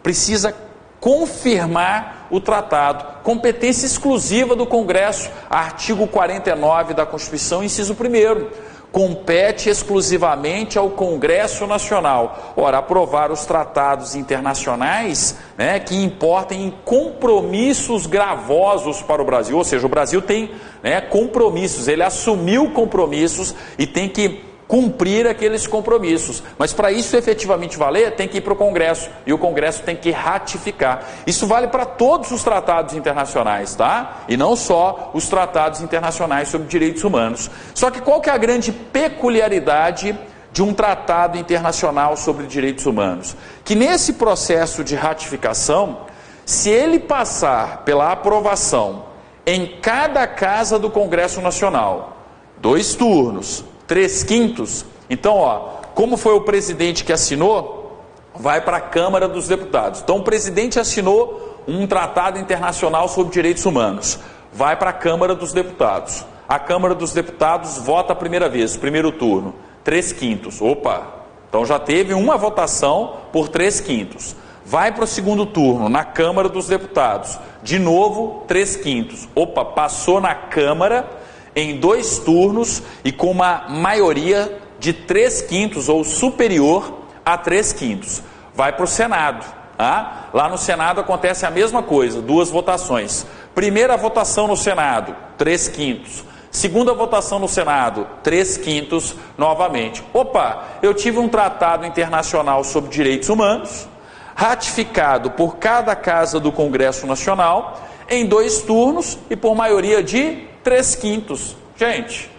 precisa confirmar o tratado, competência exclusiva do Congresso, artigo 49 da Constituição, inciso 1º, compete exclusivamente ao Congresso Nacional, ora, aprovar os tratados internacionais, né, que importem em compromissos gravosos para o Brasil, ou seja, o Brasil tem, né, compromissos, ele assumiu compromissos e tem que cumprir aqueles compromissos, mas para isso efetivamente valer, tem que ir para o Congresso, e o Congresso tem que ratificar. Isso vale para todos os tratados internacionais, tá? E não só os tratados internacionais sobre direitos humanos. Só que qual que é a grande peculiaridade de um tratado internacional sobre direitos humanos? Que nesse processo de ratificação, se ele passar pela aprovação em cada casa do Congresso Nacional, 2 turnos, 3/5, então, ó, como foi o presidente que assinou, vai para a Câmara dos Deputados. Então, o presidente assinou um tratado internacional sobre direitos humanos, vai para a Câmara dos Deputados. A Câmara dos Deputados vota a primeira vez, primeiro turno, 3/5. Opa, então já teve uma votação por 3/5. Vai para o segundo turno, na Câmara dos Deputados, de novo 3/5. Opa, passou na Câmara em 2 turnos e com uma maioria de 3/5 ou superior a 3/5. Vai para o Senado. Tá? Lá no Senado acontece a mesma coisa, 2 votações. Primeira votação no Senado, 3/5. Segunda votação no Senado, 3/5 novamente. Opa, eu tive um tratado internacional sobre direitos humanos, ratificado por cada casa do Congresso Nacional, em 2 turnos e por maioria de 3/5. Gente,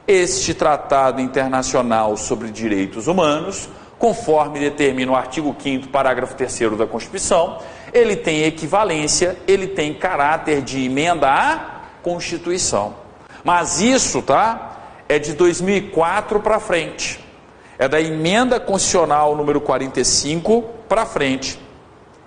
este tratado internacional sobre direitos humanos, conforme determina o artigo 5º, parágrafo 3º da Constituição, ele tem equivalência, ele tem caráter de emenda à Constituição. Mas isso, tá, é de 2004 para frente. É da emenda constitucional número 45 para frente.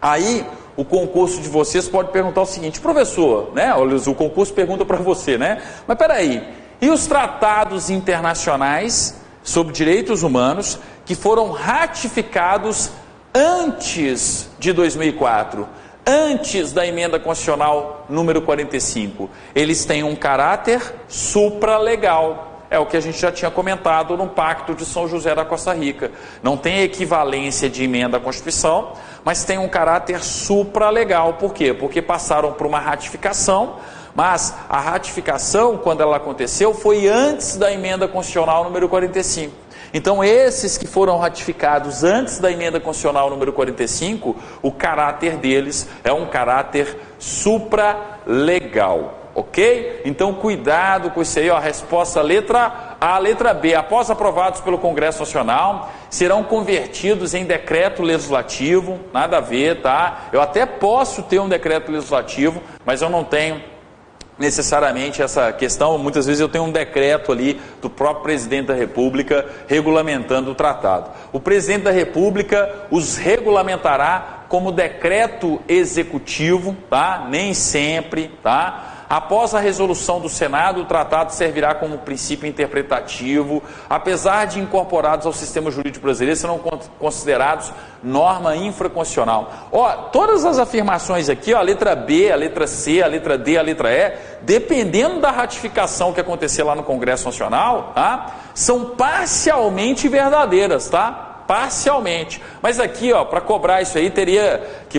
Aí, o concurso de vocês pode perguntar o seguinte: professor, né? O concurso pergunta para você, né? Mas peraí, e os tratados internacionais sobre direitos humanos que foram ratificados antes de 2004, antes da emenda constitucional número 45? Eles têm um caráter supralegal. É o que a gente já tinha comentado no Pacto de São José da Costa Rica. Não tem equivalência de emenda à Constituição, mas tem um caráter supralegal. Por quê? Porque passaram por uma ratificação, Mas a ratificação, quando ela aconteceu, foi antes da emenda constitucional número 45. Então, esses que foram ratificados antes da emenda constitucional número 45, o caráter deles é um caráter supralegal. Ok? Então, cuidado com isso aí, ó, a resposta letra A. Letra B, após aprovados pelo Congresso Nacional, serão convertidos em decreto legislativo, nada a ver, tá? Eu até posso ter um decreto legislativo, mas eu não tenho necessariamente essa questão. Muitas vezes eu tenho um decreto ali do próprio presidente da República regulamentando o tratado. O presidente da República os regulamentará como decreto executivo, tá? Nem sempre, tá? Após a resolução do Senado, o tratado servirá como princípio interpretativo, apesar de incorporados ao sistema jurídico brasileiro, serão considerados norma infraconstitucional. Ó, todas as afirmações aqui, ó, a letra B, a letra C, a letra D, a letra E, dependendo da ratificação que acontecer lá no Congresso Nacional, tá? São parcialmente verdadeiras, tá? Parcialmente, mas aqui, ó, para cobrar isso aí,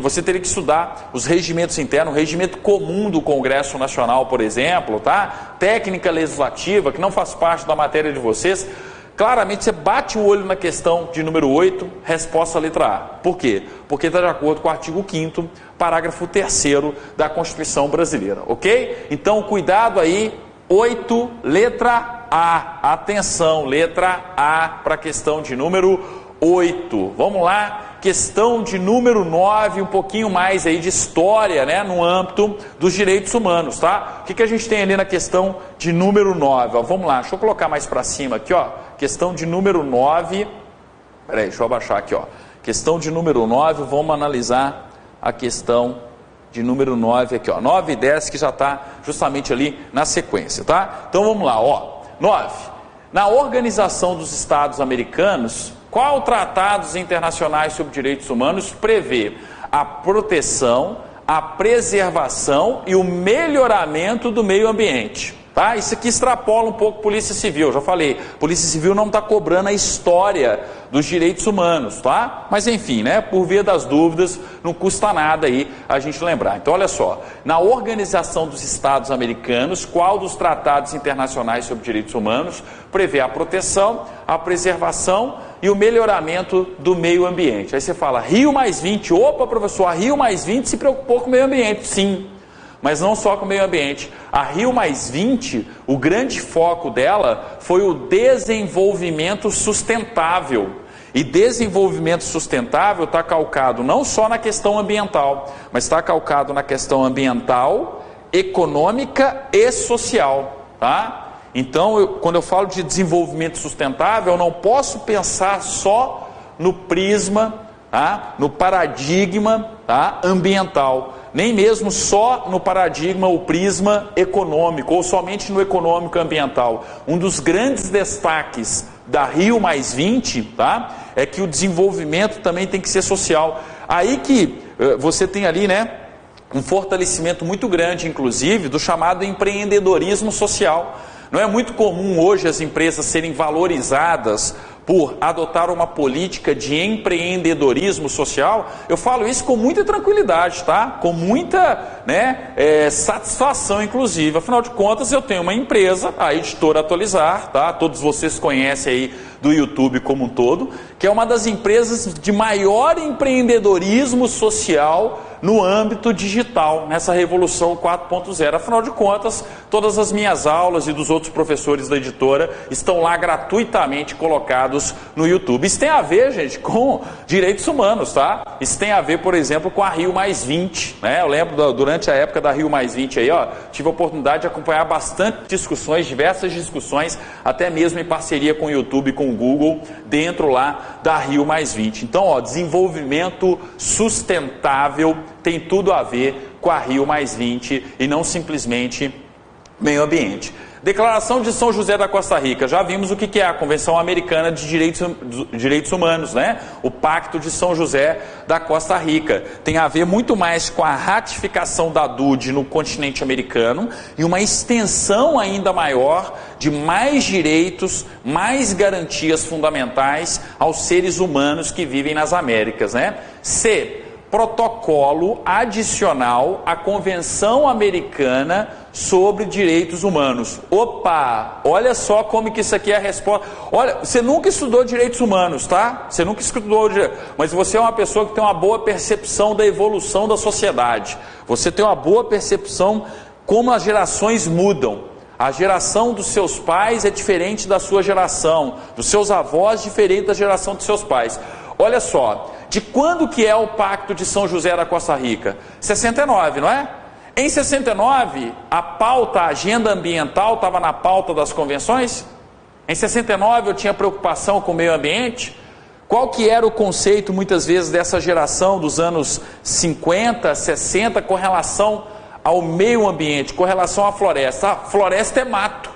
você teria que estudar os regimentos internos, o regimento comum do Congresso Nacional, por exemplo, tá? Técnica legislativa, que não faz parte da matéria de vocês. Claramente você bate o olho na questão de número 8, resposta letra A. Por quê? Porque está de acordo com o artigo 5º, parágrafo 3º da Constituição Brasileira, ok? Então, cuidado aí, 8, letra A. Atenção, letra A para a questão de número 8. Vamos lá, questão de número 9, um pouquinho mais aí de história, né, no âmbito dos direitos humanos, tá? O que a gente tem ali na questão de número 9? Ó, vamos lá, deixa eu colocar mais para cima aqui, ó. Questão de número 9. Peraí, deixa eu abaixar aqui, ó. Questão de número 9, vamos analisar a questão de número 9 aqui, ó. 9 e 10 que já está justamente ali na sequência, tá? Então vamos lá, ó. 9. Na Organização dos Estados Americanos, qual tratados internacionais sobre direitos humanos prevê a proteção, a preservação e o melhoramento do meio ambiente? Tá? Isso aqui extrapola um pouco Polícia Civil, eu já falei, Polícia Civil não está cobrando a história dos direitos humanos, tá? Mas enfim, né, por via das dúvidas, não custa nada aí a gente lembrar. Então olha só, na Organização dos Estados Americanos, qual dos tratados internacionais sobre direitos humanos prevê a proteção, a preservação e o melhoramento do meio ambiente? Aí você fala, Rio+20, opa professor, a Rio+20 se preocupou com o meio ambiente, sim. Mas não só com o meio ambiente. A Rio+20, o grande foco dela foi o desenvolvimento sustentável. E desenvolvimento sustentável está calcado não só na questão ambiental, mas está calcado na questão ambiental, econômica e social, tá? Então, quando eu falo de desenvolvimento sustentável, eu não posso pensar só no prisma, tá? No paradigma, tá? Ambiental. Nem mesmo só no paradigma ou prisma econômico, ou somente no econômico ambiental. Um dos grandes destaques da Rio+20, tá, é que o desenvolvimento também tem que ser social. Aí que você tem ali, né, um fortalecimento muito grande, inclusive, do chamado empreendedorismo social. Não é muito comum hoje as empresas serem valorizadas por adotar uma política de empreendedorismo social. Eu falo isso com muita tranquilidade, tá? Com muita, né, satisfação, inclusive. Afinal de contas, eu tenho uma empresa, a Editora Atualizar, tá? Todos vocês conhecem aí do YouTube como um todo, que é uma das empresas de maior empreendedorismo social no âmbito digital, nessa revolução 4.0. Afinal de contas, todas as minhas aulas e dos outros professores da editora estão lá gratuitamente colocados no YouTube. Isso tem a ver, gente, com direitos humanos, tá? Isso tem a ver, por exemplo, com a Rio+20, né? Eu lembro, durante a época da Rio+20 aí, ó, tive a oportunidade de acompanhar bastante discussões, diversas discussões, até mesmo em parceria com o YouTube e com o Google, dentro lá da Rio+20. Então, ó, desenvolvimento sustentável tem tudo a ver com a Rio+20 e não simplesmente meio ambiente. Declaração de São José da Costa Rica, já vimos o que é a Convenção Americana de Direitos Humanos, né? O Pacto de São José da Costa Rica. Tem a ver muito mais com a ratificação da DUD no continente americano e uma extensão ainda maior de mais direitos, mais garantias fundamentais aos seres humanos que vivem nas Américas, né? C. Protocolo adicional à Convenção Americana sobre direitos humanos. Opa, olha só como que isso aqui é a resposta. Olha, você nunca estudou direitos humanos, tá? Você nunca estudou, mas você é uma pessoa que tem uma boa percepção da evolução da sociedade. Você tem uma boa percepção como as gerações mudam. A geração dos seus pais é diferente da sua geração, dos seus avós diferente da geração dos seus pais. Olha só, de quando que é o Pacto de São José da Costa Rica? 69, não é? Em 69, a pauta, a agenda ambiental estava na pauta das convenções? Em 69 eu tinha preocupação com o meio ambiente? Qual que era o conceito, muitas vezes, dessa geração dos anos 50, 60, com relação ao meio ambiente, com relação à floresta? A floresta é mato.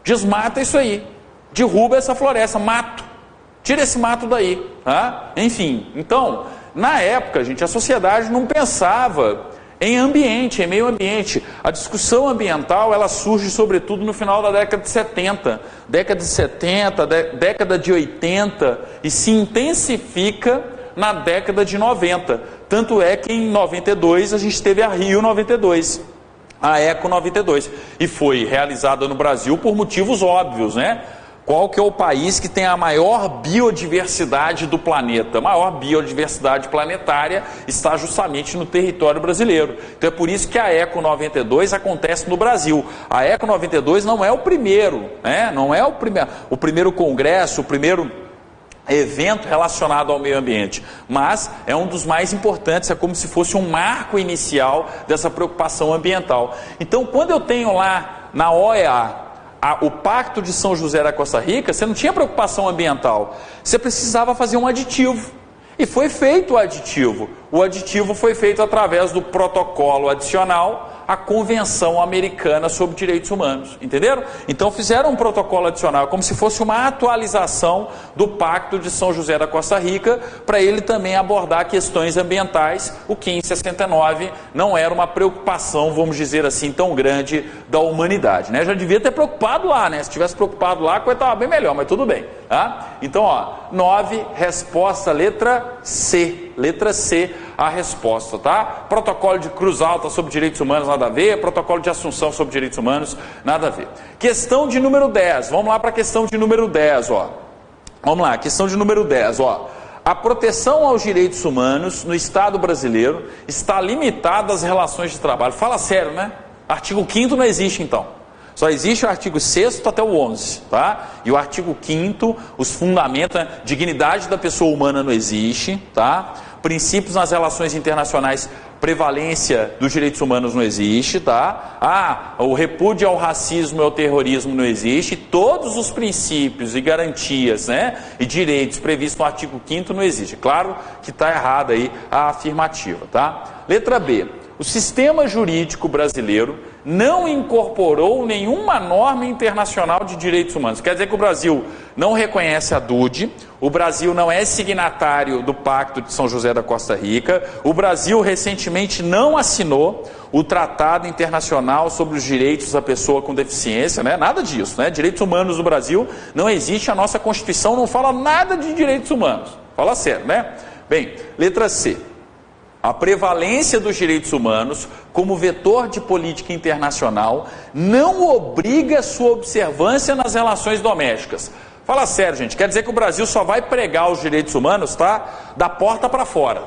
Desmata isso aí. Derruba essa floresta, mato. Tira esse mato daí. Tá? Enfim, então, na época, gente, a sociedade não pensava em ambiente, em meio ambiente. A discussão ambiental, ela surge sobretudo no final da década de 70, década de 80, e se intensifica na década de 90. Tanto é que em 92 a gente teve a Rio 92, a Eco 92, e foi realizada no Brasil por motivos óbvios, né? Qual que é o país que tem a maior biodiversidade do planeta? A maior biodiversidade planetária está justamente no território brasileiro. Então é por isso que a Eco 92 acontece no Brasil. A Eco 92 não é o primeiro, né? Não é o primeiro congresso, o primeiro evento relacionado ao meio ambiente, mas é um dos mais importantes, é como se fosse um marco inicial dessa preocupação ambiental. Então, quando eu tenho lá na OEA o Pacto de São José da Costa Rica, você não tinha preocupação ambiental, você precisava fazer um aditivo, e foi feito o aditivo. O aditivo foi feito através do protocolo adicional à Convenção Americana sobre Direitos Humanos, entenderam? Então fizeram um protocolo adicional, como se fosse uma atualização do Pacto de São José da Costa Rica, para ele também abordar questões ambientais, o que em 69 não era uma preocupação, vamos dizer assim, tão grande da humanidade, né? Já devia ter preocupado lá, né? Se tivesse preocupado lá, a coisa estava bem melhor, mas tudo bem, tá? Então, ó, 9, resposta, letra C, a resposta, tá? Protocolo de Cruz Alta sobre direitos humanos, nada a ver. Protocolo de Assunção sobre direitos humanos, nada a ver. Questão de número 10, vamos lá para a questão de número 10, ó. Vamos lá, questão de número 10, ó. A proteção aos direitos humanos no Estado brasileiro está limitada às relações de trabalho. Fala sério, né? Artigo 5º não existe, então. Só existe o artigo 6º até o 11, tá? E o artigo 5º, os fundamentos, a dignidade da pessoa humana não existe, tá? Princípios nas relações internacionais, prevalência dos direitos humanos não existe, tá? O repúdio ao racismo e ao terrorismo não existe. Todos os princípios e garantias, né, e direitos previstos no artigo 5º não existe. Claro que está errada aí a afirmativa, tá? Letra B. O sistema jurídico brasileiro não incorporou nenhuma norma internacional de direitos humanos. Quer dizer que o Brasil não reconhece a DUD, o Brasil não é signatário do Pacto de São José da Costa Rica, o Brasil recentemente não assinou o Tratado Internacional sobre os Direitos da Pessoa com Deficiência, né? Nada disso, né? Direitos humanos no Brasil não existe, a nossa Constituição não fala nada de direitos humanos. Fala sério, né? Bem, letra C. A prevalência dos direitos humanos como vetor de política internacional não obriga sua observância nas relações domésticas. Fala sério, gente, quer dizer que o Brasil só vai pregar os direitos humanos, tá? Da porta para fora.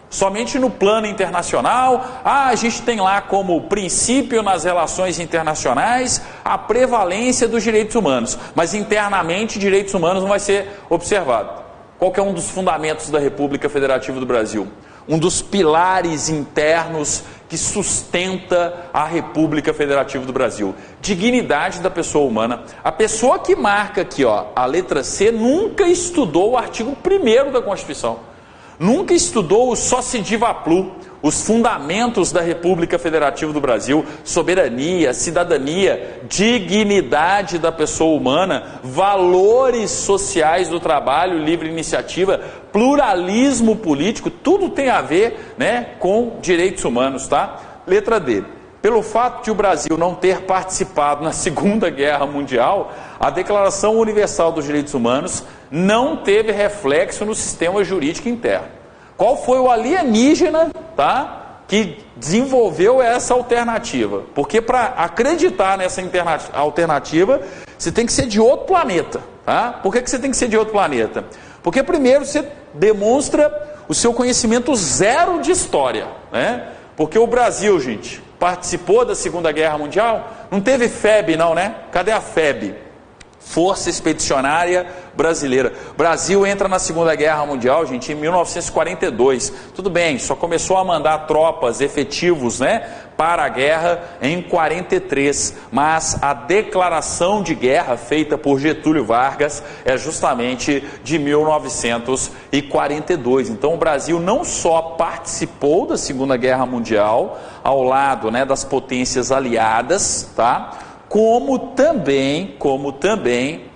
Somente no plano internacional, a gente tem lá como princípio nas relações internacionais a prevalência dos direitos humanos, mas internamente direitos humanos não vai ser observado. Qual que é um dos fundamentos da República Federativa do Brasil? Um dos pilares internos que sustenta a República Federativa do Brasil. Dignidade da pessoa humana. A pessoa que marca aqui, ó, a letra C, nunca estudou o artigo 1º da Constituição. Nunca estudou o Sociediva Plu, os fundamentos da República Federativa do Brasil, soberania, cidadania, dignidade da pessoa humana, valores sociais do trabalho, livre iniciativa, pluralismo político, tudo tem a ver, né, com direitos humanos, tá? Letra D. Pelo fato de o Brasil não ter participado na Segunda Guerra Mundial, a Declaração Universal dos Direitos Humanos não teve reflexo no sistema jurídico interno. Qual foi o alienígena, tá, que desenvolveu essa alternativa. Porque para acreditar nessa alternativa, você tem que ser de outro planeta. Tá? Por que você tem que ser de outro planeta? Porque primeiro você demonstra o seu conhecimento zero de história. Né? Porque o Brasil, gente, participou da Segunda Guerra Mundial? Não teve FEB não, né? Cadê a FEB? Força Expedicionária Brasileira. O Brasil entra na Segunda Guerra Mundial, gente, em 1942. Tudo bem, só começou a mandar tropas, efetivos, né, para a guerra em 43. Mas a declaração de guerra feita por Getúlio Vargas é justamente de 1942. Então o Brasil não só participou da Segunda Guerra Mundial, ao lado, né, das potências aliadas, tá? Como também,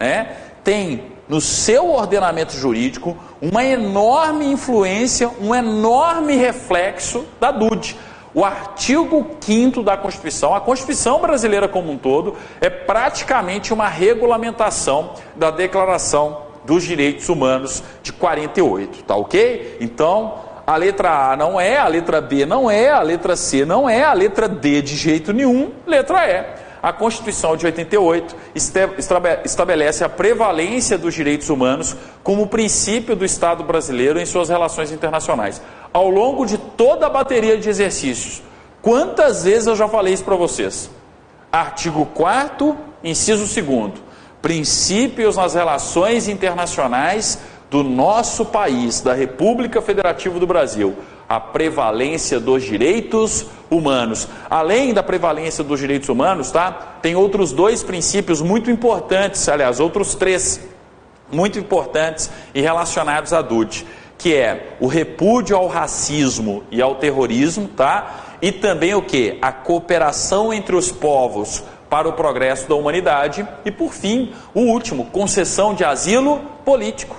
né, tem no seu ordenamento jurídico uma enorme influência, um enorme reflexo da DUD. O artigo 5º da Constituição, a Constituição brasileira como um todo, é praticamente uma regulamentação da Declaração dos Direitos Humanos de 48, tá ok? Então, a letra A não é, a letra B não é, a letra C não é, a letra D de jeito nenhum, letra E. A Constituição de 88 estabelece a prevalência dos direitos humanos como princípio do Estado brasileiro em suas relações internacionais. Ao longo de toda a bateria de exercícios, quantas vezes eu já falei isso para vocês? Artigo 4º, inciso 2º, princípios nas relações internacionais do nosso país, da República Federativa do Brasil. A prevalência dos direitos humanos. Além da prevalência dos direitos humanos, tá? Tem outros 2 princípios muito importantes, aliás, outros 3 muito importantes e relacionados à DUD, que é o repúdio ao racismo e ao terrorismo, tá? E também o quê? A cooperação entre os povos para o progresso da humanidade e, por fim, o último, concessão de asilo político.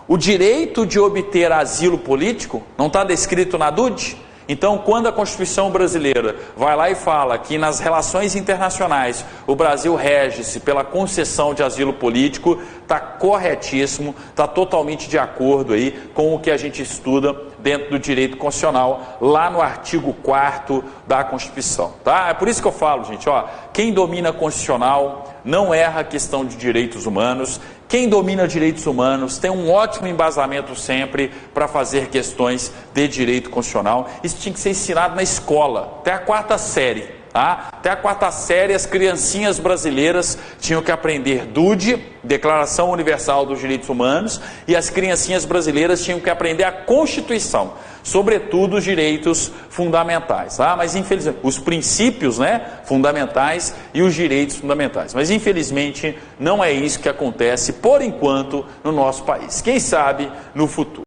O direito de obter asilo político não está descrito na DUD? Então, quando a Constituição brasileira vai lá e fala que nas relações internacionais o Brasil rege-se pela concessão de asilo político, está corretíssimo, está totalmente de acordo aí com o que a gente estuda dentro do direito constitucional, lá no artigo 4º da Constituição. Tá? É por isso que eu falo, gente, ó, quem domina constitucional não erra a questão de direitos humanos. Quem domina direitos humanos tem um ótimo embasamento sempre para fazer questões de direito constitucional. Isso tinha que ser ensinado na escola, até a 4ª série. Tá? Até a 4ª série, as criancinhas brasileiras tinham que aprender DUD, Declaração Universal dos Direitos Humanos, e as criancinhas brasileiras tinham que aprender a Constituição, sobretudo os direitos fundamentais. Tá? Mas infelizmente, os princípios, né, fundamentais e os direitos fundamentais. Mas infelizmente não é isso que acontece, por enquanto, no nosso país. Quem sabe no futuro.